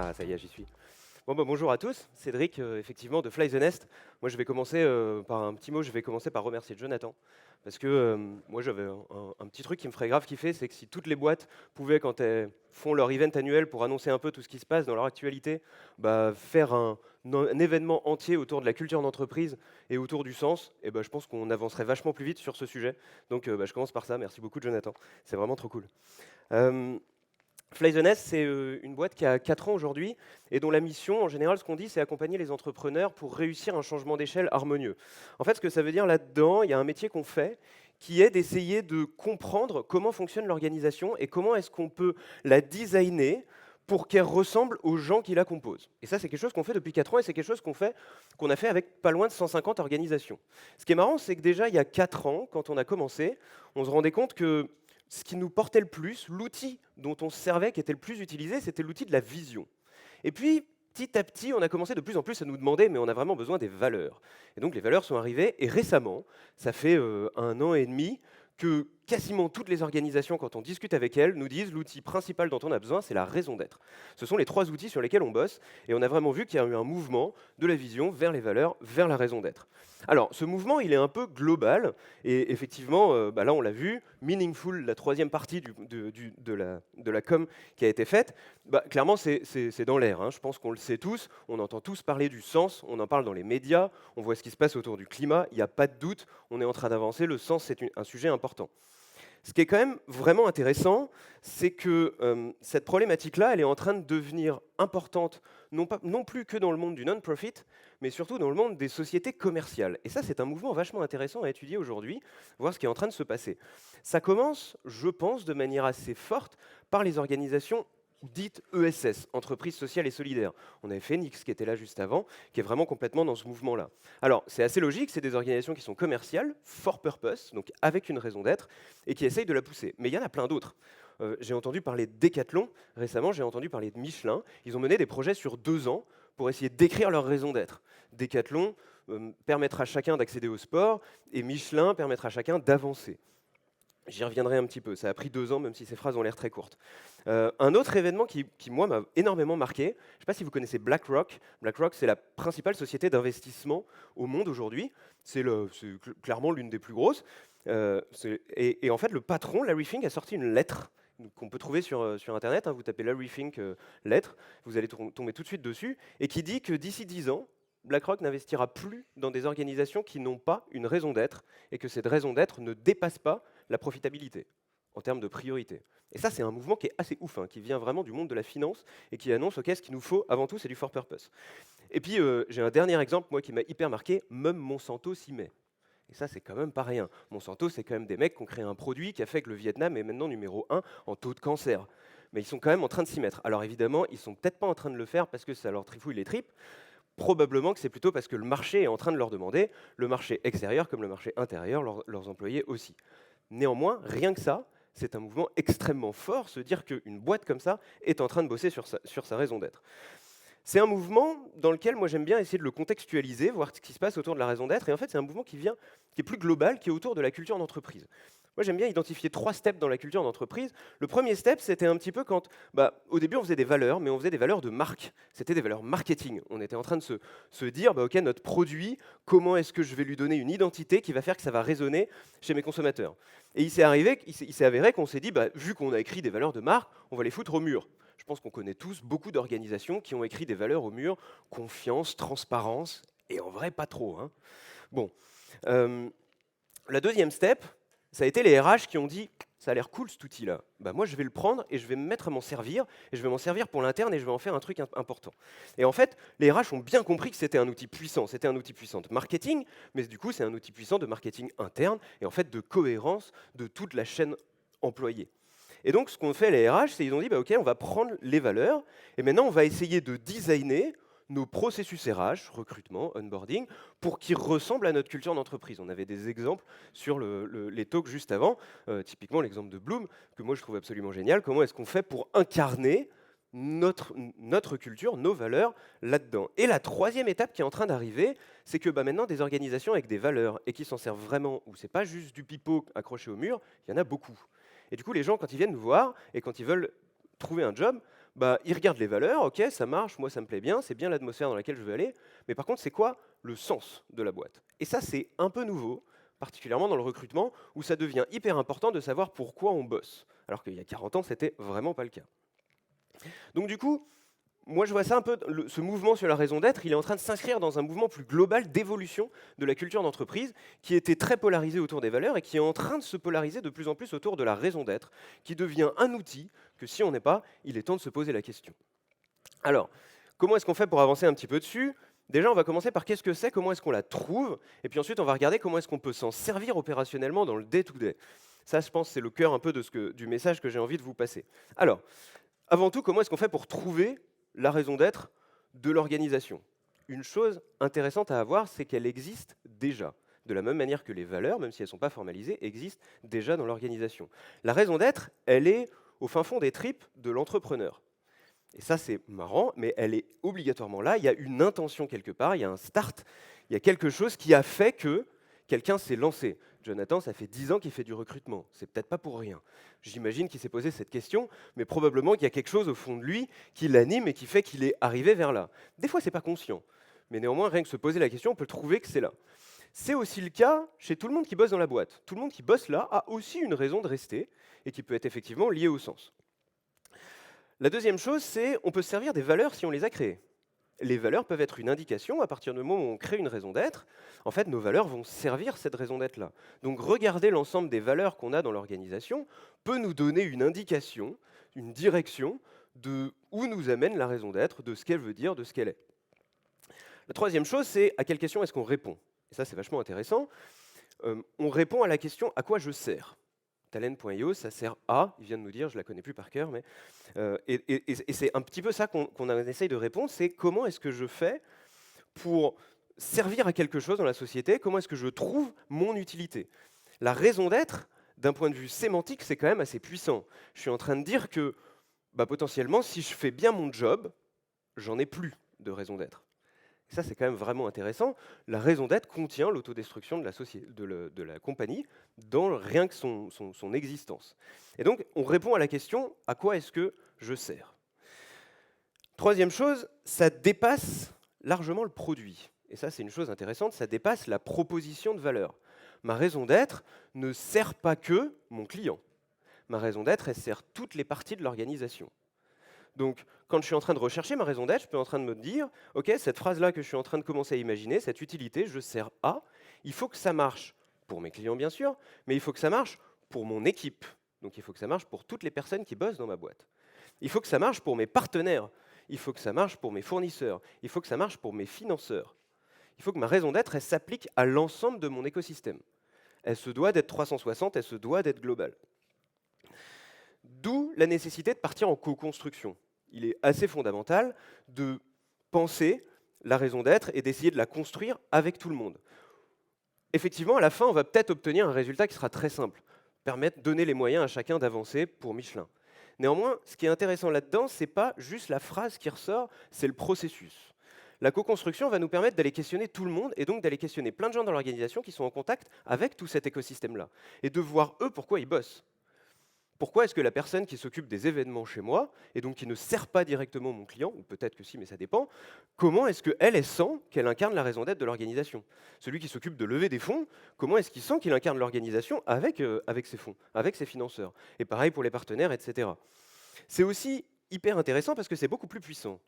Ah, ça y est, j'y suis. Bon, bah, bonjour à tous, Cédric, effectivement, de Fly the Nest. Moi, je vais commencer par un petit mot, je vais commencer par remercier Jonathan. Parce que moi, j'avais un petit truc qui me ferait grave kiffer, c'est que si toutes les boîtes pouvaient, quand elles font leur event annuel pour annoncer un peu tout ce qui se passe dans leur actualité, bah, faire un événement entier autour de la culture d'entreprise et autour du sens, et bah, je pense qu'on avancerait vachement plus vite sur ce sujet. Donc, bah, je commence par ça. Merci beaucoup, Jonathan. C'est vraiment trop cool. Euh, Fly the Nest, c'est une boîte qui a 4 ans aujourd'hui et dont la mission, en général, ce qu'on dit, c'est accompagner les entrepreneurs pour réussir un changement d'échelle harmonieux. En fait, ce que ça veut dire là-dedans, il y a un métier qu'on fait qui est d'essayer de comprendre comment fonctionne l'organisation et comment est-ce qu'on peut la designer pour qu'elle ressemble aux gens qui la composent. Et ça, c'est quelque chose qu'on fait depuis 4 ans et c'est quelque chose qu'on a fait avec pas loin de 150 organisations. Ce qui est marrant, c'est que déjà, il y a 4 ans, quand on a commencé, on se rendait compte que ce qui nous portait le plus, l'outil dont on se servait, qui était le plus utilisé, c'était l'outil de la vision. Et puis, petit à petit, on a commencé de plus en plus à nous demander, mais on a vraiment besoin des valeurs. Et donc les valeurs sont arrivées, et récemment, ça fait 1 an et demi, que quasiment toutes les organisations, quand on discute avec elles, nous disent l'outil principal dont on a besoin, c'est la raison d'être. Ce sont les 3 outils sur lesquels on bosse, et on a vraiment vu qu'il y a eu un mouvement de la vision vers les valeurs, vers la raison d'être. Alors, ce mouvement, il est un peu global, et effectivement, bah là, on l'a vu, Meaningful, la troisième partie de la com qui a été faite, bah, clairement, c'est dans l'air. Hein. Je pense qu'on le sait tous, on entend tous parler du sens, on en parle dans les médias, on voit ce qui se passe autour du climat, il n'y a pas de doute, on est en train d'avancer, le sens, c'est un sujet important. Ce qui est quand même vraiment intéressant, c'est que cette problématique-là, elle est en train de devenir importante, non plus que dans le monde du non-profit, mais surtout dans le monde des sociétés commerciales. Et ça, c'est un mouvement vachement intéressant à étudier aujourd'hui, voir ce qui est en train de se passer. Ça commence, je pense, de manière assez forte par les organisations dites ESS, Entreprises sociales et solidaires. On avait Phoenix qui était là juste avant, qui est vraiment complètement dans ce mouvement-là. Alors, c'est assez logique, c'est des organisations qui sont commerciales, for purpose, donc avec une raison d'être, et qui essayent de la pousser. Mais il y en a plein d'autres. J'ai entendu parler de Decathlon, récemment j'ai entendu parler de Michelin. Ils ont mené des projets sur 2 ans pour essayer d'écrire leur raison d'être. Decathlon permettra à chacun d'accéder au sport, et Michelin permettra à chacun d'avancer. J'y reviendrai un petit peu, ça a pris 2 ans, même si ces phrases ont l'air très courtes. Un autre événement qui, moi, m'a énormément marqué, je ne sais pas si vous connaissez BlackRock. BlackRock, c'est la principale société d'investissement au monde aujourd'hui. C'est clairement l'une des plus grosses. Et en fait, le patron, Larry Fink, a sorti une lettre qu'on peut trouver sur Internet. Hein. Vous tapez Larry Fink lettre, vous allez tomber tout de suite dessus, et qui dit que d'ici 10 ans, BlackRock n'investira plus dans des organisations qui n'ont pas une raison d'être, et que cette raison d'être ne dépasse pas la profitabilité en termes de priorité. Et ça, c'est un mouvement qui est assez ouf, hein, qui vient vraiment du monde de la finance et qui annonce, OK, ce qu'il nous faut avant tout, c'est du for purpose. Et puis, j'ai un dernier exemple, moi, qui m'a hyper marqué, même Monsanto s'y met. Et ça, c'est quand même pas rien. Monsanto, c'est quand même des mecs qui ont créé un produit qui a fait que le Vietnam est maintenant numéro 1 en taux de cancer. Mais ils sont quand même en train de s'y mettre. Alors évidemment, ils sont peut-être pas en train de le faire parce que ça leur trifouille les tripes. Probablement que c'est plutôt parce que le marché est en train de leur demander, le marché extérieur comme le marché intérieur, leurs employés aussi. Néanmoins, rien que ça, c'est un mouvement extrêmement fort, se dire qu'une boîte comme ça est en train de bosser sur sa raison d'être. C'est un mouvement dans lequel moi j'aime bien essayer de le contextualiser, voir ce qui se passe autour de la raison d'être, et en fait c'est un mouvement qui est plus global, qui est autour de la culture d'entreprise. Moi j'aime bien identifier 3 steps dans la culture d'entreprise. Le premier step, c'était un petit peu quand, au début on faisait des valeurs, mais on faisait des valeurs de marque. C'était des valeurs marketing. On était en train de se dire, ok, notre produit, comment est-ce que je vais lui donner une identité qui va faire que ça va résonner chez mes consommateurs. Et il s'est avéré qu'on s'est dit, vu qu'on a écrit des valeurs de marque, on va les foutre au mur. Je pense qu'on connaît tous beaucoup d'organisations qui ont écrit des valeurs au mur, confiance, transparence, et en vrai pas trop. Hein. Bon, la deuxième step, ça a été les RH qui ont dit ça a l'air cool cet outil-là. Moi, je vais le prendre et je vais me mettre à m'en servir, et je vais m'en servir pour l'interne et je vais en faire un truc important. Et en fait, les RH ont bien compris que c'était un outil puissant. C'était un outil puissant de marketing, mais du coup, c'est un outil puissant de marketing interne et en fait de cohérence de toute la chaîne employée. Et donc, ce qu'ont fait les RH, c'est qu'ils ont dit, OK, on va prendre les valeurs, et maintenant, on va essayer de designer nos processus RH, recrutement, onboarding, pour qu'ils ressemblent à notre culture d'entreprise. On avait des exemples sur les talks juste avant, typiquement l'exemple de Bloom, que moi je trouve absolument génial. Comment est-ce qu'on fait pour incarner notre culture, nos valeurs là-dedans. Et la troisième étape qui est en train d'arriver, c'est que maintenant des organisations avec des valeurs et qui s'en servent vraiment, où c'est pas juste du pipeau accroché au mur, il y en a beaucoup. Et du coup, les gens, quand ils viennent nous voir et quand ils veulent trouver un job, bah, il regarde les valeurs, ok, ça marche, moi ça me plaît bien, c'est bien l'atmosphère dans laquelle je veux aller, mais par contre, c'est quoi le sens de la boîte? Et ça, c'est un peu nouveau, particulièrement dans le recrutement, où ça devient hyper important de savoir pourquoi on bosse, alors qu'il y a 40 ans, c'était vraiment pas le cas. Donc du coup, moi, je vois ça un peu, ce mouvement sur la raison d'être, il est en train de s'inscrire dans un mouvement plus global d'évolution de la culture d'entreprise, qui était très polarisé autour des valeurs et qui est en train de se polariser de plus en plus autour de la raison d'être, qui devient un outil que si on n'est pas, il est temps de se poser la question. Alors, comment est-ce qu'on fait pour avancer un petit peu dessus? Déjà, on va commencer par qu'est-ce que c'est, comment est-ce qu'on la trouve, et puis ensuite, on va regarder comment est-ce qu'on peut s'en servir opérationnellement dans le day-to-day. Ça, je pense, c'est le cœur un peu du message que j'ai envie de vous passer. Alors, avant tout, comment est-ce qu'on fait pour trouver la raison d'être de l'organisation? Une chose intéressante à avoir, c'est qu'elle existe déjà. De la même manière que les valeurs, même si elles ne sont pas formalisées, existent déjà dans l'organisation. La raison d'être, elle est au fin fond des tripes de l'entrepreneur. Et ça, c'est marrant, mais elle est obligatoirement là. Il y a une intention quelque part, il y a un start, il y a quelque chose qui a fait que quelqu'un s'est lancé. Jonathan, ça fait 10 ans qu'il fait du recrutement. C'est peut-être pas pour rien. J'imagine qu'il s'est posé cette question, mais probablement qu'il y a quelque chose au fond de lui qui l'anime et qui fait qu'il est arrivé vers là. Des fois, c'est pas conscient, mais néanmoins, rien que se poser la question, on peut trouver que c'est là. C'est aussi le cas chez tout le monde qui bosse dans la boîte. Tout le monde qui bosse là a aussi une raison de rester et qui peut être effectivement liée au sens. La deuxième chose, c'est on peut se servir des valeurs si on les a créées. Les valeurs peuvent être une indication, à partir du moment où on crée une raison d'être, en fait, nos valeurs vont servir cette raison d'être-là. Donc regarder l'ensemble des valeurs qu'on a dans l'organisation peut nous donner une indication, une direction de où nous amène la raison d'être, de ce qu'elle veut dire, de ce qu'elle est. La troisième chose, c'est à quelle question est-ce qu'on répond? Et ça, c'est vachement intéressant. On répond à la question à quoi je sers? Talent.io, ça sert à, il vient de nous dire, je ne la connais plus par cœur, mais et c'est un petit peu ça qu'on essaye de répondre, c'est comment est-ce que je fais pour servir à quelque chose dans la société, comment est-ce que je trouve mon utilité. La raison d'être, d'un point de vue sémantique, c'est quand même assez puissant. Je suis en train de dire que bah, potentiellement, si je fais bien mon job, j'en ai plus de raison d'être. Ça, c'est quand même vraiment intéressant. La raison d'être contient l'autodestruction de la compagnie dans rien que son existence. Et donc, on répond à la question, à quoi est-ce que je sers? Troisième chose, ça dépasse largement le produit. Et ça, c'est une chose intéressante, ça dépasse la proposition de valeur. Ma raison d'être ne sert pas que mon client. Ma raison d'être, elle sert toutes les parties de l'organisation. Donc, quand je suis en train de rechercher ma raison d'être, je peux en train de me dire, OK, cette phrase-là que je suis en train de commencer à imaginer, cette utilité, je sers à, il faut que ça marche pour mes clients, bien sûr, mais il faut que ça marche pour mon équipe. Donc, il faut que ça marche pour toutes les personnes qui bossent dans ma boîte. Il faut que ça marche pour mes partenaires. Il faut que ça marche pour mes fournisseurs. Il faut que ça marche pour mes financeurs. Il faut que ma raison d'être, elle s'applique à l'ensemble de mon écosystème. Elle se doit d'être 360, elle se doit d'être globale. D'où la nécessité de partir en co-construction. Il est assez fondamental de penser la raison d'être et d'essayer de la construire avec tout le monde. Effectivement, à la fin, on va peut-être obtenir un résultat qui sera très simple, donner les moyens à chacun d'avancer pour Michelin. Néanmoins, ce qui est intéressant là-dedans, ce n'est pas juste la phrase qui ressort, c'est le processus. La co-construction va nous permettre d'aller questionner tout le monde et donc d'aller questionner plein de gens dans l'organisation qui sont en contact avec tout cet écosystème-là et de voir eux pourquoi ils bossent. Pourquoi est-ce que la personne qui s'occupe des événements chez moi, et donc qui ne sert pas directement mon client, ou peut-être que si, mais ça dépend, comment est-ce qu'elle sent qu'elle incarne la raison d'être de l'organisation? Celui qui s'occupe de lever des fonds, comment est-ce qu'il sent qu'il incarne l'organisation avec ses fonds, avec ses financeurs? Et pareil pour les partenaires, etc. C'est aussi hyper intéressant parce que c'est beaucoup plus puissant.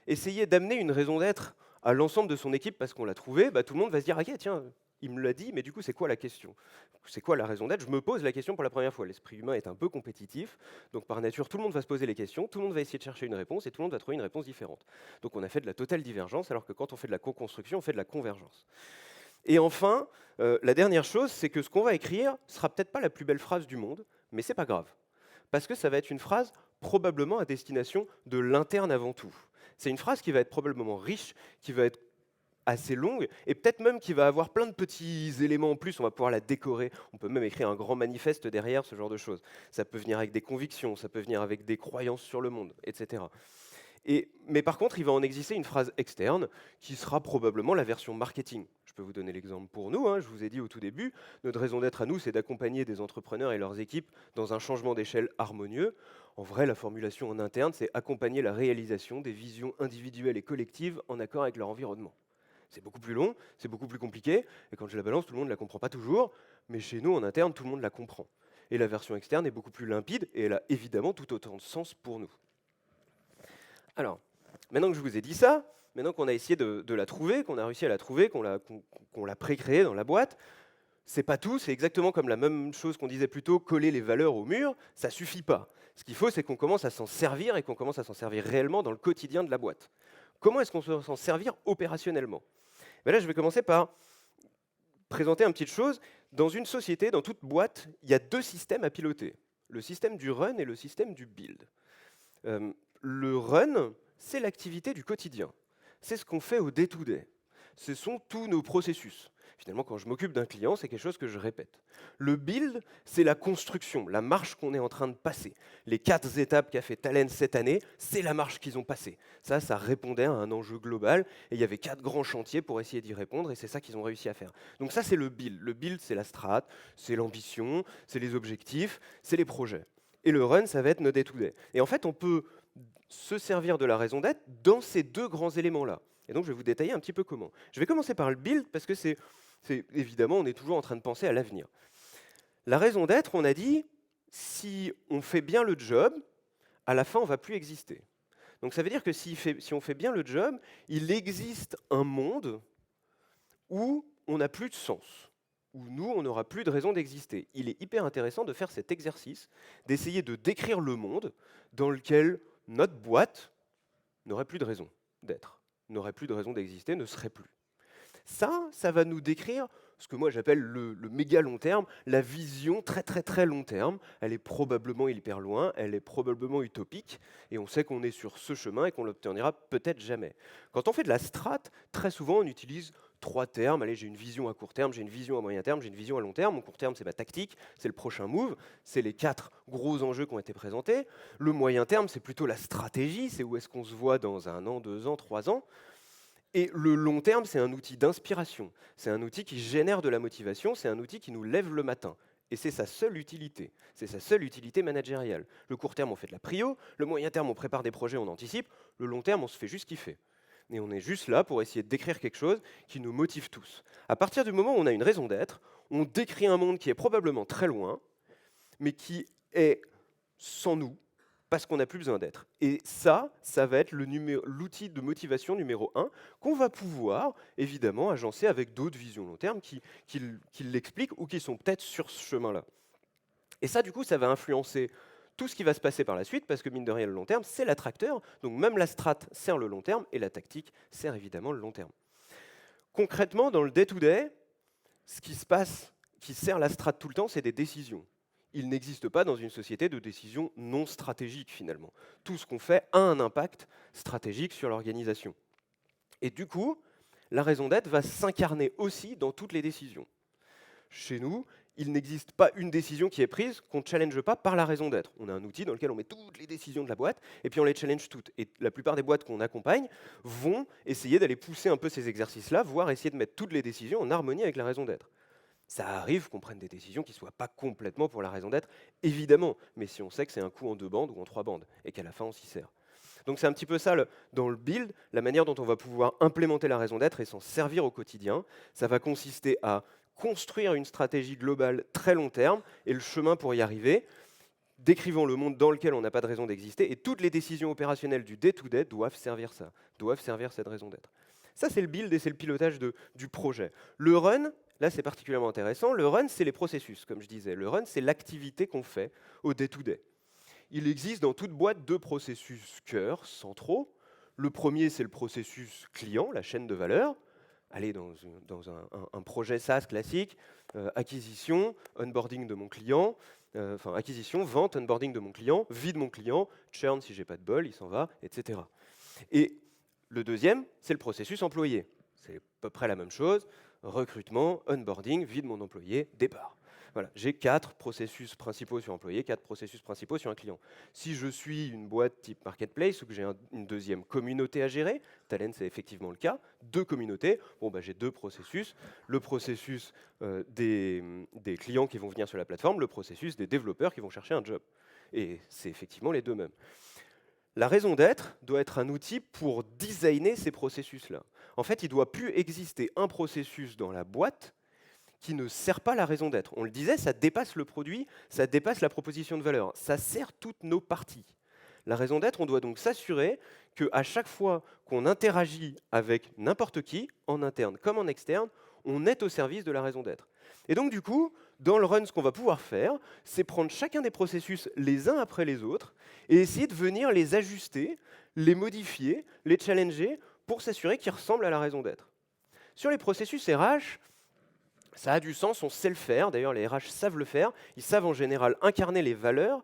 Essayer d'amener une raison d'être à l'ensemble de son équipe parce qu'on l'a trouvé, bah, tout le monde va se dire « Ok, tiens, il me l'a dit, mais du coup, c'est quoi la question? C'est quoi la raison d'être? Je me pose la question pour la première fois. L'esprit humain est un peu compétitif, donc par nature, tout le monde va se poser les questions, tout le monde va essayer de chercher une réponse, et tout le monde va trouver une réponse différente. Donc on a fait de la totale divergence, alors que quand on fait de la co-construction, on fait de la convergence. Et enfin, la dernière chose, c'est que ce qu'on va écrire sera peut-être pas la plus belle phrase du monde, mais c'est pas grave. Parce que ça va être une phrase probablement à destination de l'interne avant tout. C'est une phrase qui va être probablement riche, qui va être assez longue, et peut-être même qui va avoir plein de petits éléments en plus, on va pouvoir la décorer, on peut même écrire un grand manifeste derrière, ce genre de choses. Ça peut venir avec des convictions, ça peut venir avec des croyances sur le monde, etc. Mais par contre, il va en exister une phrase externe qui sera probablement la version marketing. Je peux vous donner l'exemple pour nous, hein, je vous ai dit au tout début, notre raison d'être à nous, c'est d'accompagner des entrepreneurs et leurs équipes dans un changement d'échelle harmonieux. En vrai, la formulation en interne, c'est accompagner la réalisation des visions individuelles et collectives en accord avec leur environnement. C'est beaucoup plus long, c'est beaucoup plus compliqué, et quand je la balance, tout le monde ne la comprend pas toujours, mais chez nous, en interne, tout le monde la comprend. Et la version externe est beaucoup plus limpide, et elle a évidemment tout autant de sens pour nous. Alors, maintenant que je vous ai dit ça, maintenant qu'on a essayé de la trouver, qu'on a réussi à la trouver, qu'on l'a pré-créée dans la boîte, c'est pas tout, c'est exactement comme la même chose qu'on disait plus tôt, coller les valeurs au mur, ça suffit pas. Ce qu'il faut, c'est qu'on commence à s'en servir et qu'on commence à s'en servir réellement dans le quotidien de la boîte. Comment est-ce qu'on peut s'en servir opérationnellement? Ben là, je vais commencer par présenter une petite chose. Dans une société, dans toute boîte, il y a deux systèmes à piloter. Le système du run et le système du build. Le run, c'est l'activité du quotidien. C'est ce qu'on fait au day-to-day. Ce sont tous nos processus. Finalement, quand je m'occupe d'un client, c'est quelque chose que je répète. Le build, c'est la construction, la marche qu'on est en train de passer. Les 4 étapes qu'a fait Talent cette année, c'est la marche qu'ils ont passée. Ça répondait à un enjeu global, et il y avait 4 grands chantiers pour essayer d'y répondre, et c'est ça qu'ils ont réussi à faire. Donc ça, c'est le build. Le build, c'est la strat, c'est l'ambition, c'est les objectifs, c'est les projets. Et le run, ça va être nos day-to-day. Et en fait, on peut se servir de la raison d'être dans ces deux grands éléments-là. Et donc, je vais vous détailler un petit peu comment. Je vais commencer par le build, parce que c'est évidemment, on est toujours en train de penser à l'avenir. La raison d'être, on a dit, si on fait bien le job, à la fin, on ne va plus exister. Donc ça veut dire que si on fait bien le job, il existe un monde où on n'a plus de sens, où nous, on n'aura plus de raison d'exister. Il est hyper intéressant de faire cet exercice, d'essayer de décrire le monde dans lequel notre boîte n'aurait plus de raison d'être, n'aurait plus de raison d'exister, ne serait plus. Ça va nous décrire ce que moi j'appelle le méga long terme, la vision très très très long terme. Elle est probablement hyper loin, elle est probablement utopique, et on sait qu'on est sur ce chemin et qu'on l'obtiendra peut-être jamais. Quand on fait de la strat, très souvent on utilise 3 termes. Allez, j'ai une vision à court terme, j'ai une vision à moyen terme, j'ai une vision à long terme. Mon court terme, c'est ma tactique, c'est le prochain move, c'est les 4 gros enjeux qui ont été présentés. Le moyen terme, c'est plutôt la stratégie, c'est où est-ce qu'on se voit dans 1 an, 2 ans, 3 ans. Et le long terme, c'est un outil d'inspiration, c'est un outil qui génère de la motivation, c'est un outil qui nous lève le matin. Et c'est sa seule utilité, c'est sa seule utilité managériale. Le court terme, on fait de la prio, le moyen terme, on prépare des projets, on anticipe, le long terme, on se fait juste kiffer. Et on est juste là pour essayer de décrire quelque chose qui nous motive tous. À partir du moment où on a une raison d'être, on décrit un monde qui est probablement très loin, mais qui est sans nous, parce qu'on n'a plus besoin d'être. Et ça va être l'outil de motivation numéro 1 qu'on va pouvoir, évidemment, agencer avec d'autres visions long terme qui l'expliquent ou qui sont peut-être sur ce chemin-là. Et ça, du coup, ça va influencer tout ce qui va se passer par la suite, parce que mine de rien, le long terme, c'est l'attracteur. Donc même la strat sert le long terme, et la tactique sert évidemment le long terme. Concrètement, dans le day-to-day, ce qui se passe, qui sert la strat tout le temps, c'est des décisions. Il n'existe pas dans une société de décision non stratégique, finalement. Tout ce qu'on fait a un impact stratégique sur l'organisation. Et du coup, la raison d'être va s'incarner aussi dans toutes les décisions. Chez nous, il n'existe pas une décision qui est prise qu'on ne challenge pas par la raison d'être. On a un outil dans lequel on met toutes les décisions de la boîte, et puis on les challenge toutes. Et la plupart des boîtes qu'on accompagne vont essayer d'aller pousser un peu ces exercices-là, voire essayer de mettre toutes les décisions en harmonie avec la raison d'être. Ça arrive qu'on prenne des décisions qui ne soient pas complètement pour la raison d'être, évidemment, mais si on sait que c'est un coup en 2 bandes ou en 3 bandes, et qu'à la fin on s'y sert. Donc c'est un petit peu ça, dans le build, la manière dont on va pouvoir implémenter la raison d'être et s'en servir au quotidien. Ça va consister à construire une stratégie globale très long terme, et le chemin pour y arriver, décrivant le monde dans lequel on n'a pas de raison d'exister, et toutes les décisions opérationnelles du day-to-day doivent servir ça, doivent servir cette raison d'être. Ça, c'est le build et c'est le pilotage du projet. Le run, là, c'est particulièrement intéressant. Le run, c'est les processus, comme je disais. Le run, c'est l'activité qu'on fait au day-to-day. Il existe dans toute boîte 2 processus cœur centraux. Le premier, c'est le processus client, la chaîne de valeur. Allez, dans un projet SaaS classique, acquisition, onboarding de mon client, acquisition, vente, onboarding de mon client, vie de mon client, churn si j'ai pas de bol, il s'en va, etc. Et le deuxième, c'est le processus employé. C'est à peu près la même chose. Recrutement, onboarding, vie de mon employé, départ. Voilà, j'ai 4 processus principaux sur employé, 4 processus principaux sur un client. Si je suis une boîte type marketplace ou que j'ai une deuxième communauté à gérer, Talent c'est effectivement le cas, 2 communautés, bon, bah, j'ai 2 processus, le processus des clients qui vont venir sur la plateforme, le processus des développeurs qui vont chercher un job. Et c'est effectivement les deux mêmes. La raison d'être doit être un outil pour designer ces processus-là. En fait, il ne doit plus exister un processus dans la boîte qui ne sert pas la raison d'être. On le disait, ça dépasse le produit, ça dépasse la proposition de valeur, ça sert toutes nos parties. La raison d'être, on doit donc s'assurer qu'à chaque fois qu'on interagit avec n'importe qui, en interne comme en externe, on est au service de la raison d'être. Et donc du coup, dans le run, ce qu'on va pouvoir faire, c'est prendre chacun des processus les uns après les autres et essayer de venir les ajuster, les modifier, les challenger pour s'assurer qu'ils ressemblent à la raison d'être. Sur les processus RH, ça a du sens, on sait le faire, d'ailleurs les RH savent le faire, ils savent en général incarner les valeurs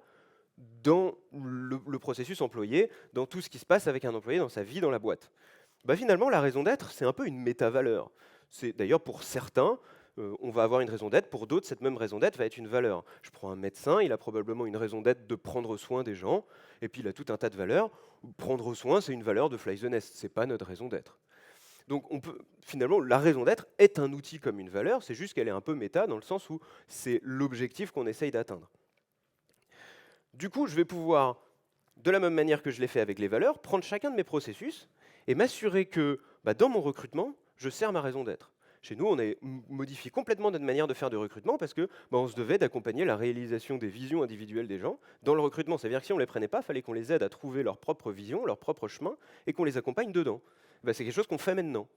dans le processus employé, dans tout ce qui se passe avec un employé dans sa vie dans la boîte. Bah finalement, la raison d'être, c'est un peu une méta-valeur. C'est d'ailleurs pour certains, on va avoir une raison d'être, pour d'autres, cette même raison d'être va être une valeur. Je prends un médecin, il a probablement une raison d'être de prendre soin des gens, et puis il a tout un tas de valeurs. Prendre soin, c'est une valeur de Fly the Nest, c'est pas notre raison d'être. Donc finalement, la raison d'être est un outil comme une valeur, c'est juste qu'elle est un peu méta dans le sens où c'est l'objectif qu'on essaye d'atteindre. Du coup, je vais pouvoir, de la même manière que je l'ai fait avec les valeurs, prendre chacun de mes processus et m'assurer que dans mon recrutement, je sers ma raison d'être. Chez nous, on a modifié complètement notre manière de faire de recrutement parce que on se devait d'accompagner la réalisation des visions individuelles des gens dans le recrutement. C'est-à-dire que si on ne les prenait pas, il fallait qu'on les aide à trouver leur propre vision, leur propre chemin et qu'on les accompagne dedans. C'est quelque chose qu'on fait maintenant.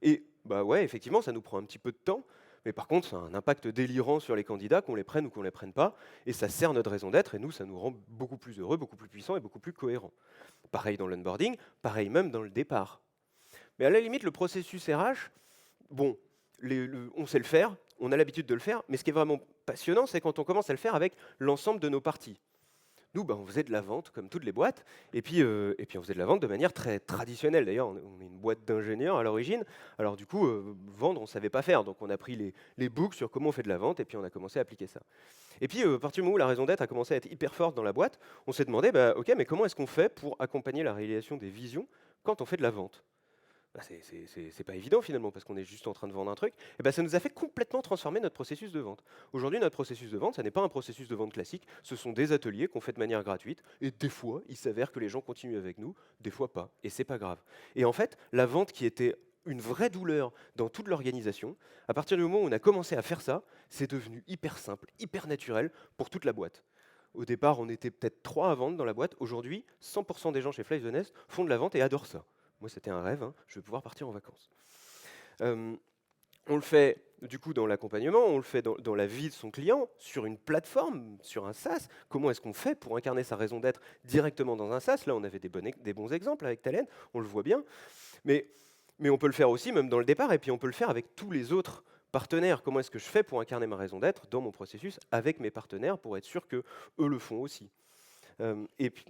Et ouais, effectivement, ça nous prend un petit peu de temps, mais par contre, ça a un impact délirant sur les candidats, qu'on les prenne ou qu'on ne les prenne pas, et ça sert notre raison d'être, et nous, ça nous rend beaucoup plus heureux, beaucoup plus puissants et beaucoup plus cohérents. Pareil dans l'onboarding, pareil même dans le départ. Mais à la limite, le processus RH, bon, on sait le faire, on a l'habitude de le faire, mais ce qui est vraiment passionnant, c'est quand on commence à le faire avec l'ensemble de nos parties. Nous, on faisait de la vente, comme toutes les boîtes, et puis on faisait de la vente de manière très traditionnelle. D'ailleurs, on est une boîte d'ingénieurs à l'origine, alors du coup, vendre, on ne savait pas faire. Donc on a pris les books sur comment on fait de la vente, et puis on a commencé à appliquer ça. Et puis, à partir du moment où la raison d'être a commencé à être hyper forte dans la boîte, on s'est demandé, ok, mais comment est-ce qu'on fait pour accompagner la réalisation des visions quand on fait de la vente? C'est pas évident finalement, parce qu'on est juste en train de vendre un truc. Et ça nous a fait complètement transformer notre processus de vente. Aujourd'hui, notre processus de vente, ça n'est pas un processus de vente classique, ce sont des ateliers qu'on fait de manière gratuite, et des fois, il s'avère que les gens continuent avec nous, des fois pas, et c'est pas grave. Et en fait, la vente qui était une vraie douleur dans toute l'organisation, à partir du moment où on a commencé à faire ça, c'est devenu hyper simple, hyper naturel pour toute la boîte. Au départ, on était peut-être 3 à vendre dans la boîte. Aujourd'hui, 100% des gens chez Fly the Nest font de la vente et adorent ça. Moi, c'était un rêve, je vais pouvoir partir en vacances. On le fait du coup dans l'accompagnement, on le fait dans la vie de son client, sur une plateforme, sur un SaaS. Comment est-ce qu'on fait pour incarner sa raison d'être directement dans un SaaS? Là, on avait des bons exemples avec Talent, on le voit bien. Mais on peut le faire aussi même dans le départ, et puis on peut le faire avec tous les autres partenaires. Comment est-ce que je fais pour incarner ma raison d'être dans mon processus avec mes partenaires pour être sûr qu'eux le font aussi? Et puis,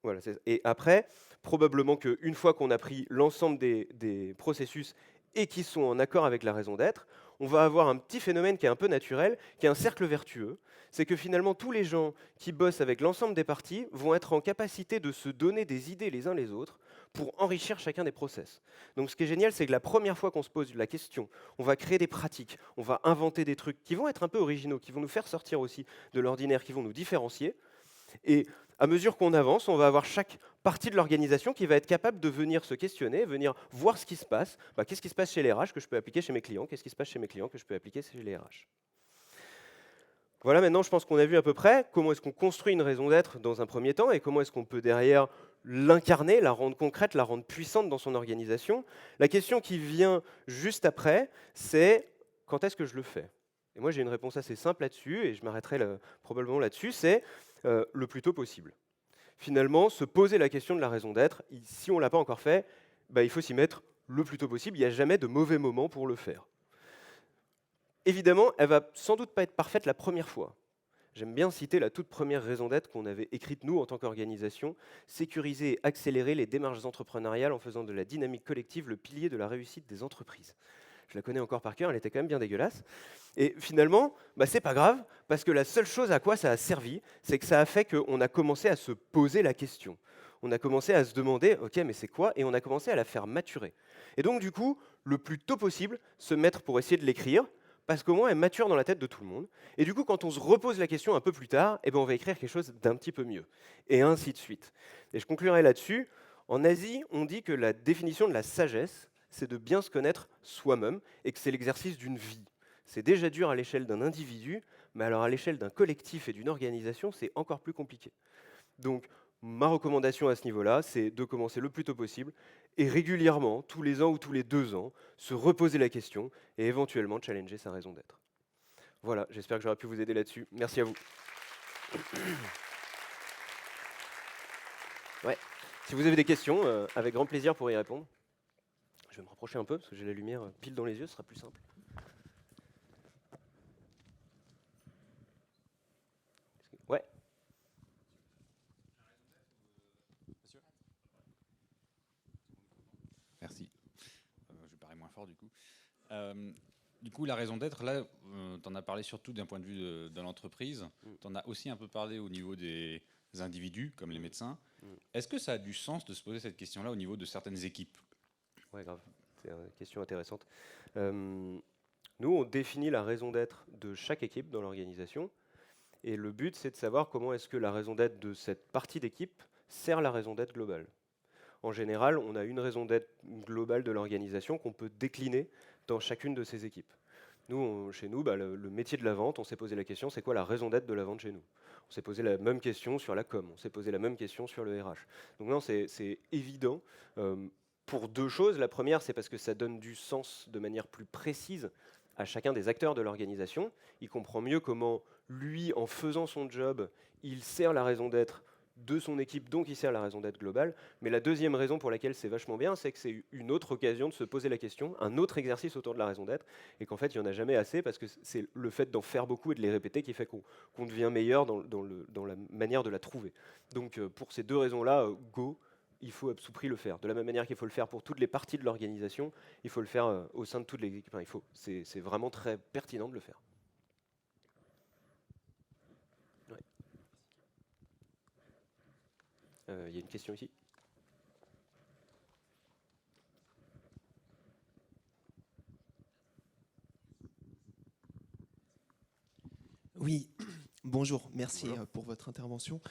voilà, et après, probablement qu'une fois qu'on a pris l'ensemble des processus et qui sont en accord avec la raison d'être, on va avoir un petit phénomène qui est un peu naturel, qui est un cercle vertueux. C'est que finalement, tous les gens qui bossent avec l'ensemble des parties vont être en capacité de se donner des idées les uns les autres pour enrichir chacun des process. Donc ce qui est génial, c'est que la première fois qu'on se pose la question, on va créer des pratiques, on va inventer des trucs qui vont être un peu originaux, qui vont nous faire sortir aussi de l'ordinaire, qui vont nous différencier. Et à mesure qu'on avance, on va avoir chaque partie de l'organisation qui va être capable de venir se questionner, venir voir ce qui se passe. Qu'est-ce qui se passe chez les RH que je peux appliquer chez mes clients? Qu'est-ce qui se passe chez mes clients que je peux appliquer chez les RH? Voilà, maintenant je pense qu'on a vu à peu près comment est-ce qu'on construit une raison d'être dans un premier temps et comment est-ce qu'on peut derrière l'incarner, la rendre concrète, la rendre puissante dans son organisation. La question qui vient juste après, c'est quand est-ce que je le fais? Et moi j'ai une réponse assez simple là-dessus et je m'arrêterai probablement là-dessus, c'est le plus tôt possible. Finalement, se poser la question de la raison d'être, si on ne l'a pas encore fait, il faut s'y mettre le plus tôt possible. Il n'y a jamais de mauvais moment pour le faire. Évidemment, elle ne va sans doute pas être parfaite la première fois. J'aime bien citer la toute première raison d'être qu'on avait écrite nous en tant qu'organisation, sécuriser et accélérer les démarches entrepreneuriales en faisant de la dynamique collective le pilier de la réussite des entreprises. Je la connais encore par cœur, elle était quand même bien dégueulasse. Et finalement, c'est pas grave, parce que la seule chose à quoi ça a servi, c'est que ça a fait qu'on a commencé à se poser la question. On a commencé à se demander, ok, mais c'est quoi? Et on a commencé à la faire maturer. Et donc, du coup, le plus tôt possible, se mettre pour essayer de l'écrire, parce qu'au moins elle mature dans la tête de tout le monde. Et du coup, quand on se repose la question un peu plus tard, on va écrire quelque chose d'un petit peu mieux. Et ainsi de suite. Et je conclurai là-dessus. En Asie, on dit que la définition de la sagesse, c'est de bien se connaître soi-même et que c'est l'exercice d'une vie. C'est déjà dur à l'échelle d'un individu, mais alors à l'échelle d'un collectif et d'une organisation, c'est encore plus compliqué. Donc, ma recommandation à ce niveau-là, c'est de commencer le plus tôt possible et régulièrement, tous les ans ou tous les 2 ans, se reposer la question et éventuellement challenger sa raison d'être. Voilà, j'espère que j'aurai pu vous aider là-dessus. Merci à vous. Ouais. Si vous avez des questions, avec grand plaisir pour y répondre. Je vais me rapprocher un peu parce que j'ai la lumière pile dans les yeux, ce sera plus simple. Ouais. Merci. Je parais moins fort du coup. Du coup, la raison d'être, là, tu en as parlé surtout d'un point de vue de l'entreprise. Tu en as aussi un peu parlé au niveau des individus, comme les médecins. Est-ce que ça a du sens de se poser cette question-là au niveau de certaines équipes? Ouais, grave. C'est une question intéressante. Nous, on définit la raison d'être de chaque équipe dans l'organisation. Et le but, c'est de savoir comment est-ce que la raison d'être de cette partie d'équipe sert la raison d'être globale. En général, on a une raison d'être globale de l'organisation qu'on peut décliner dans chacune de ces équipes. Nous, chez nous, le métier de la vente, on s'est posé la question, c'est quoi la raison d'être de la vente chez nous? On s'est posé la même question sur la com, on s'est posé la même question sur le RH. Donc non, c'est évident pour deux choses. La première, c'est parce que ça donne du sens de manière plus précise à chacun des acteurs de l'organisation. Il comprend mieux comment, lui, en faisant son job, il sert la raison d'être de son équipe, donc il sert la raison d'être globale. Mais la deuxième raison pour laquelle c'est vachement bien, c'est que c'est une autre occasion de se poser la question, un autre exercice autour de la raison d'être, et qu'en fait, il n'y en a jamais assez, parce que c'est le fait d'en faire beaucoup et de les répéter qui fait qu'on devient meilleur dans la manière de la trouver. Donc pour ces deux raisons-là, go, il faut à tout prix le faire. De la même manière qu'il faut le faire pour toutes les parties de l'organisation, il faut le faire au sein de toutes les équipes. Enfin, c'est vraiment très pertinent de le faire. Il y a une question ici. Oui, bonjour, merci Bonjour. pour votre intervention.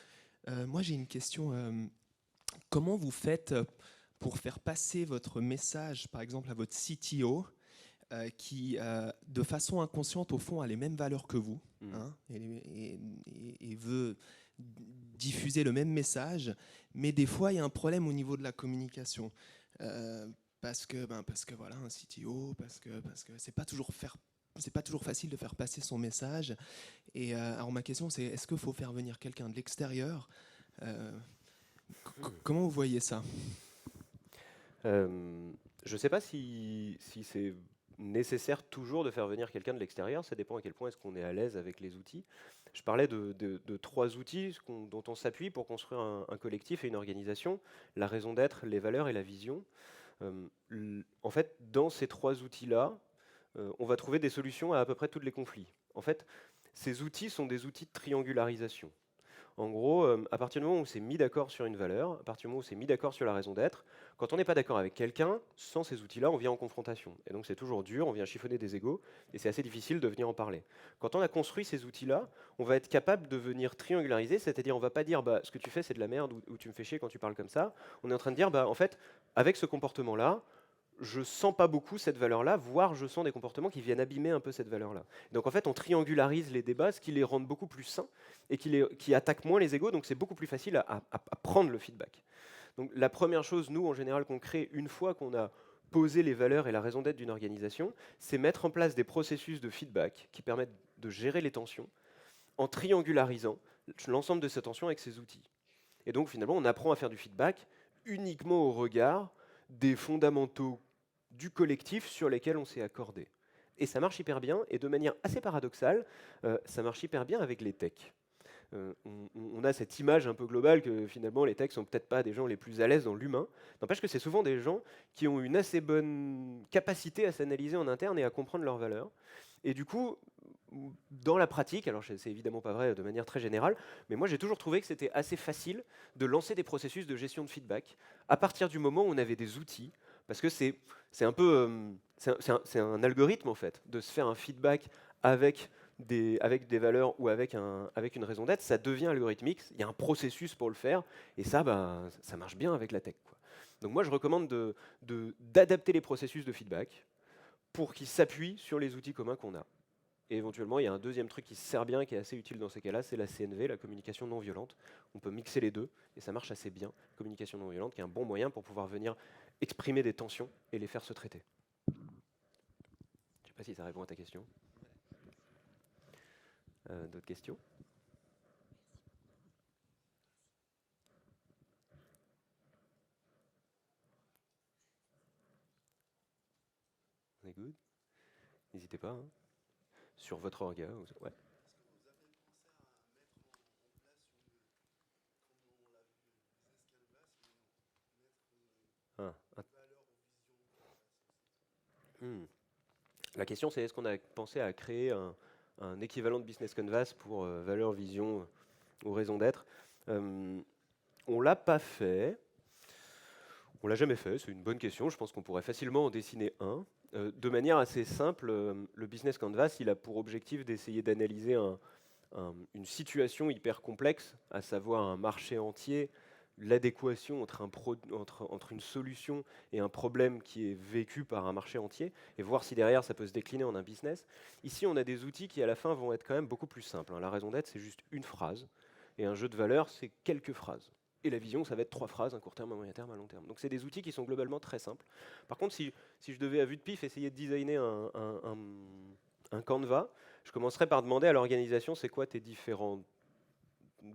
Moi j'ai une question. Comment vous faites pour faire passer votre message, par exemple, à votre CTO, qui, de façon inconsciente, au fond, a les mêmes valeurs que vous, hein, et veut diffuser le même message, mais des fois, il y a un problème au niveau de la communication. Parce que voilà, un CTO, parce que c'est pas toujours facile de faire passer son message. Et alors ma question, c'est est-ce qu'il faut faire venir quelqu'un de l'extérieur? Comment vous voyez ça? Je ne sais pas si c'est nécessaire toujours de faire venir quelqu'un de l'extérieur, ça dépend à quel point est-ce qu'on est à l'aise avec les outils. Je parlais de trois outils dont on s'appuie pour construire un collectif et une organisation, la raison d'être, les valeurs et la vision. En fait, dans ces trois outils-là, on va trouver des solutions à peu près tous les conflits. En fait, ces outils sont des outils de triangularisation. En gros, à partir du moment où on s'est mis d'accord sur une valeur, à partir du moment où on s'est mis d'accord sur la raison d'être, quand on n'est pas d'accord avec quelqu'un, sans ces outils-là, on vient en confrontation. Et donc c'est toujours dur, on vient chiffonner des égos, et c'est assez difficile de venir en parler. Quand on a construit ces outils-là, on va être capable de venir triangulariser, c'est-à-dire on va pas dire ce que tu fais c'est de la merde ou tu me fais chier quand tu parles comme ça. On est en train de dire en fait, avec ce comportement-là, je sens pas beaucoup cette valeur-là, voire je sens des comportements qui viennent abîmer un peu cette valeur-là. Donc en fait, on triangularise les débats, ce qui les rend beaucoup plus sains et qui attaque moins les égos, donc c'est beaucoup plus facile à prendre le feedback. Donc la première chose, nous, en général, qu'on crée une fois qu'on a posé les valeurs et la raison d'être d'une organisation, c'est mettre en place des processus de feedback qui permettent de gérer les tensions en triangularisant l'ensemble de ces tensions avec ces outils. Et donc finalement, on apprend à faire du feedback uniquement au regard des fondamentaux du collectif sur lesquels on s'est accordé. Et ça marche hyper bien, et de manière assez paradoxale, ça marche hyper bien avec les techs. On a cette image un peu globale que finalement les techs sont peut-être pas des gens les plus à l'aise dans l'humain. N'empêche que c'est souvent des gens qui ont une assez bonne capacité à s'analyser en interne et à comprendre leurs valeurs. Et du coup, dans la pratique, alors c'est évidemment pas vrai de manière très générale, mais moi j'ai toujours trouvé que c'était assez facile de lancer des processus de gestion de feedback à partir du moment où on avait des outils, parce que c'est un peu c'est un algorithme en fait de se faire un feedback avec des valeurs ou avec une raison d'être, ça devient algorithmique. Il y a un processus pour le faire, et ça, ça marche bien avec la tech, quoi. Donc moi je recommande d'adapter les processus de feedback pour qu'ils s'appuient sur les outils communs qu'on a. Et éventuellement, il y a un deuxième truc qui se sert bien, qui est assez utile dans ces cas-là, c'est la CNV, la communication non violente. On peut mixer les deux, et ça marche assez bien. Communication non violente, qui est un bon moyen pour pouvoir venir exprimer des tensions et les faire se traiter. Je ne sais pas si ça répond à ta question. D'autres questions? On est good? N'hésitez pas, hein. Sur votre orga. Ouais. Ah, La question, c'est est-ce qu'on a pensé à créer un équivalent de Business Canvas pour valeur, vision ou raison d'être? On l'a pas fait. On l'a jamais fait, c'est une bonne question. Je pense qu'on pourrait facilement en dessiner un. De manière assez simple, le Business Canvas, il a pour objectif d'essayer d'analyser une situation hyper complexe, à savoir un marché entier, l'adéquation entre une solution et un problème qui est vécu par un marché entier, et voir si derrière ça peut se décliner en un business. Ici, on a des outils qui, à la fin, vont être quand même beaucoup plus simples, hein. La raison d'être, c'est juste une phrase, et un jeu de valeur, c'est quelques phrases. Et la vision, ça va être 3 phrases, un court terme, un moyen terme, un long terme. Donc c'est des outils qui sont globalement très simples. Par contre, si je devais à vue de pif essayer de designer un Canva, je commencerai par demander à l'organisation c'est quoi tes différentes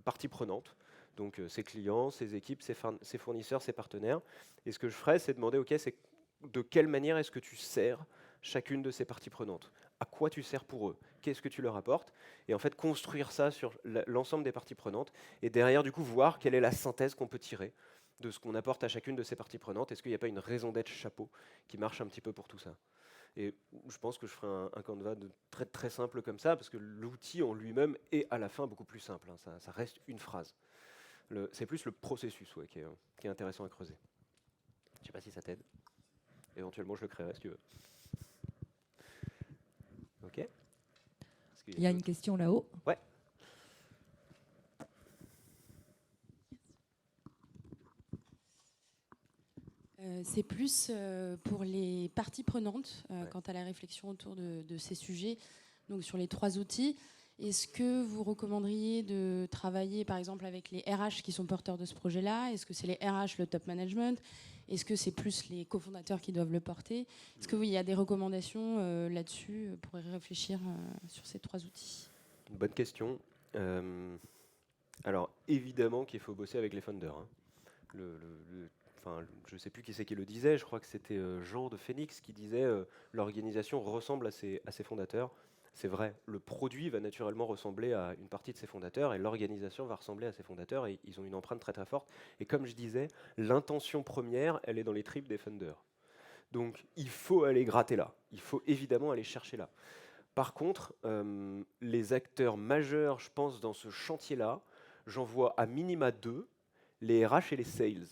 parties prenantes. Donc ses clients, ses équipes, ses fournisseurs, ses partenaires. Et ce que je ferais, c'est demander, ok, c'est de quelle manière est-ce que tu sers chacune de ces parties prenantes? À quoi tu sers pour eux? Qu'est-ce que tu leur apportes? Et en fait, construire ça sur l'ensemble des parties prenantes. Et derrière, du coup, voir quelle est la synthèse qu'on peut tirer de ce qu'on apporte à chacune de ces parties prenantes. Est-ce qu'il n'y a pas une raison d'être chapeau qui marche un petit peu pour tout ça? Et je pense que je ferai un Canva très, très simple comme ça, parce que l'outil en lui-même est à la fin beaucoup plus simple, hein. Ça reste une phrase. C'est plus le processus, ouais, qui est intéressant à creuser. Je ne sais pas si ça t'aide. Éventuellement, je le créerai si tu veux. Ok. Il y a une question là-haut. Ouais. C'est plus pour les parties prenantes Ouais. quant à la réflexion autour de ces sujets, donc sur les 3 outils. Est-ce que vous recommanderiez de travailler par exemple avec les RH qui sont porteurs de ce projet-là? Est-ce que c'est les RH, le top management? Est-ce que c'est plus les cofondateurs qui doivent le porter? Est-ce qu'il y a des recommandations là-dessus pour y réfléchir sur ces 3 outils? Une bonne question. Alors, évidemment qu'il faut bosser avec les founders, hein. Je ne sais plus qui c'est qui le disait, je crois que c'était Jean de Phoenix qui disait l'organisation ressemble à ses fondateurs. C'est vrai, le produit va naturellement ressembler à une partie de ses fondateurs et l'organisation va ressembler à ses fondateurs et ils ont une empreinte très très forte. Et comme je disais, l'intention première, elle est dans les tripes des funders. Donc il faut aller gratter là, il faut évidemment aller chercher là. Par contre, les acteurs majeurs, je pense, dans ce chantier-là, j'en vois à minima 2, les RH et les sales.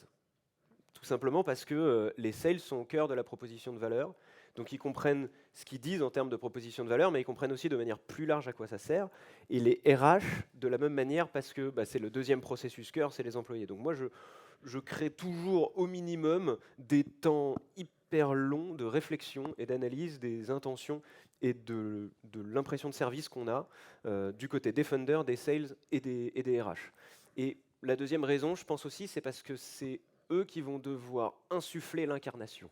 Tout simplement parce que les sales sont au cœur de la proposition de valeur. Donc ils comprennent ce qu'ils disent en termes de proposition de valeur, mais ils comprennent aussi de manière plus large à quoi ça sert. Et les RH, de la même manière, parce que c'est le deuxième processus cœur, c'est les employés. Donc moi, je crée toujours au minimum des temps hyper longs de réflexion et d'analyse des intentions et de l'impression de service qu'on a du côté des funders, des sales et des RH. Et la deuxième raison, je pense aussi, c'est parce que c'est eux qui vont devoir insuffler l'incarnation.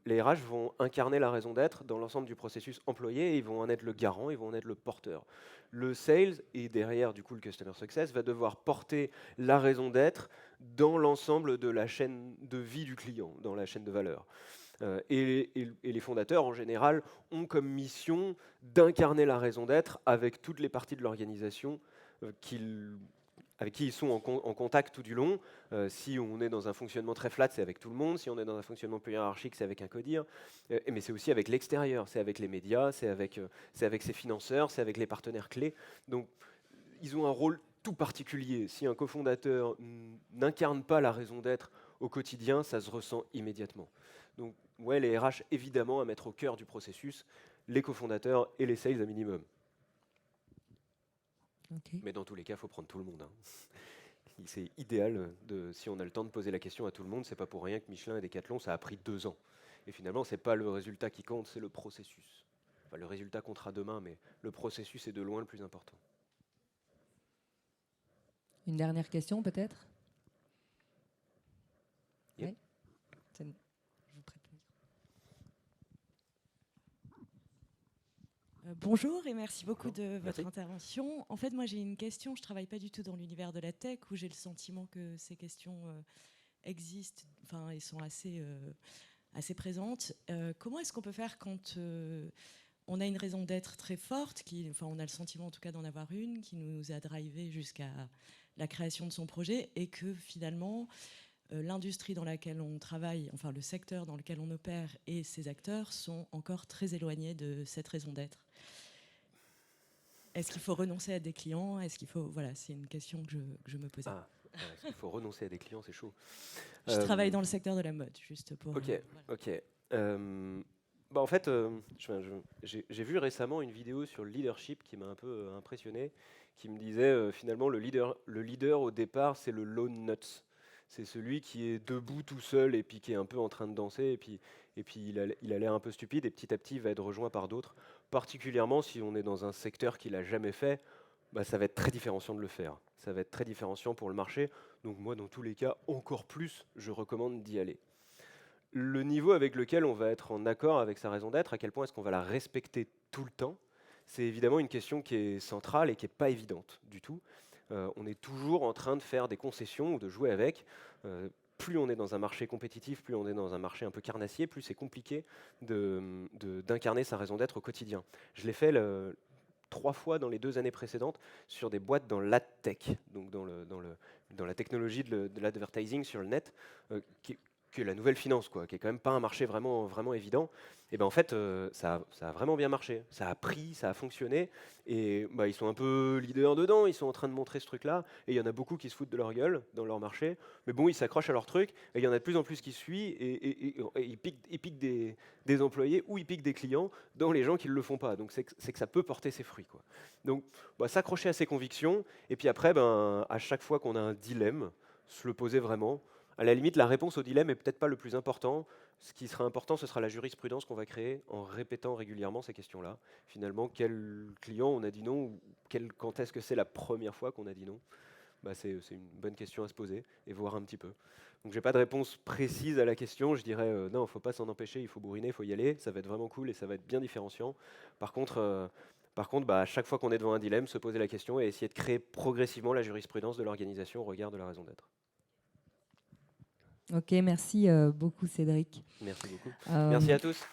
Les RH vont incarner la raison d'être dans l'ensemble du processus employé et ils vont en être le garant, ils vont en être le porteur. Le sales et derrière du coup le customer success va devoir porter la raison d'être dans l'ensemble de la chaîne de vie du client, dans la chaîne de valeur. Et les fondateurs en général ont comme mission d'incarner la raison d'être avec toutes les parties de l'organisation avec qui ils sont en contact tout du long. Si on est dans un fonctionnement très flat, c'est avec tout le monde. Si on est dans un fonctionnement plus hiérarchique, c'est avec un codir. Mais c'est aussi avec l'extérieur, c'est avec les médias, c'est avec ses financeurs, c'est avec les partenaires clés. Donc, ils ont un rôle tout particulier. Si un cofondateur n'incarne pas la raison d'être au quotidien, ça se ressent immédiatement. Donc, ouais, les RH, évidemment, à mettre au cœur du processus, les cofondateurs et les sales à minimum. Ok. Mais dans tous les cas, il faut prendre tout le monde. Hein. C'est idéal, si on a le temps de poser la question à tout le monde, c'est pas pour rien que Michelin et Decathlon, ça a pris 2 ans. Et finalement, c'est pas le résultat qui compte, c'est le processus. Enfin, le résultat comptera demain, mais le processus est de loin le plus important. Une dernière question, peut-être? Yep. Oui. Je vous prête le micro. Bonjour et merci beaucoup Bonjour. de votre Merci. intervention. En fait, moi j'ai une question. Je ne travaille pas du tout dans l'univers de la tech où j'ai le sentiment que ces questions existent, enfin, et sont assez présentes. Comment est-ce qu'on peut faire quand on a une raison d'être très forte, on a le sentiment en tout cas d'en avoir une, qui nous a drivé jusqu'à la création de son projet, et que finalement l'industrie dans laquelle on travaille, enfin le secteur dans lequel on opère et ses acteurs sont encore très éloignés de cette raison d'être. Est-ce qu'il faut renoncer à des clients? Est-ce qu'il faut... Voilà, c'est une question que je me posais. Est-ce qu'il faut renoncer à des clients? C'est chaud. Je travaille dans le secteur de la mode, juste pour... Ok, voilà. ok. En fait, j'ai vu récemment une vidéo sur le leadership qui m'a un peu impressionné, qui me disait finalement le leader au départ, c'est le lone nut. C'est celui qui est debout tout seul et puis qui est un peu en train de danser et puis il a l'air un peu stupide et petit à petit il va être rejoint par d'autres. Particulièrement si on est dans un secteur qu'il n'a jamais fait, ça va être très différenciant de le faire. Ça va être très différenciant pour le marché. Donc moi, dans tous les cas, encore plus, je recommande d'y aller. Le niveau avec lequel on va être en accord avec sa raison d'être, à quel point est-ce qu'on va la respecter tout le temps, c'est évidemment une question qui est centrale et qui n'est pas évidente du tout. On est toujours en train de faire des concessions ou de jouer avec. Plus on est dans un marché compétitif, plus on est dans un marché un peu carnassier, plus c'est compliqué d'incarner sa raison d'être au quotidien. Je l'ai fait 3 fois dans les 2 années précédentes sur des boîtes dans l'adtech, donc dans la technologie de l'advertising sur le net, qui est la nouvelle finance, quoi, qui est quand même pas un marché vraiment, vraiment évident. Et en fait, ça a vraiment bien marché. Ça a pris, ça a fonctionné. Et ils sont un peu leaders dedans. Ils sont en train de montrer ce truc-là. Et il y en a beaucoup qui se foutent de leur gueule dans leur marché. Mais bon, ils s'accrochent à leur truc. Et il y en a de plus en plus qui suivent. Et ils piquent des employés ou ils piquent des clients dans les gens qui ne le font pas. Donc c'est que ça peut porter ses fruits, quoi. Donc s'accrocher à ses convictions. Et puis après, à chaque fois qu'on a un dilemme, se le poser vraiment. À la limite, la réponse au dilemme n'est peut-être pas le plus important. Ce qui sera important, ce sera la jurisprudence qu'on va créer en répétant régulièrement ces questions-là. Finalement, quel client on a dit non ou quand est-ce que c'est la première fois qu'on a dit non? C'est une bonne question à se poser et voir un petit peu. Donc, je n'ai pas de réponse précise à la question. Je dirais non, il ne faut pas s'en empêcher, il faut bourriner, il faut y aller. Ça va être vraiment cool et ça va être bien différenciant. Par contre, à chaque fois qu'on est devant un dilemme, se poser la question et essayer de créer progressivement la jurisprudence de l'organisation au regard de la raison d'être. Ok, merci beaucoup Cédric. Merci beaucoup. Merci à tous.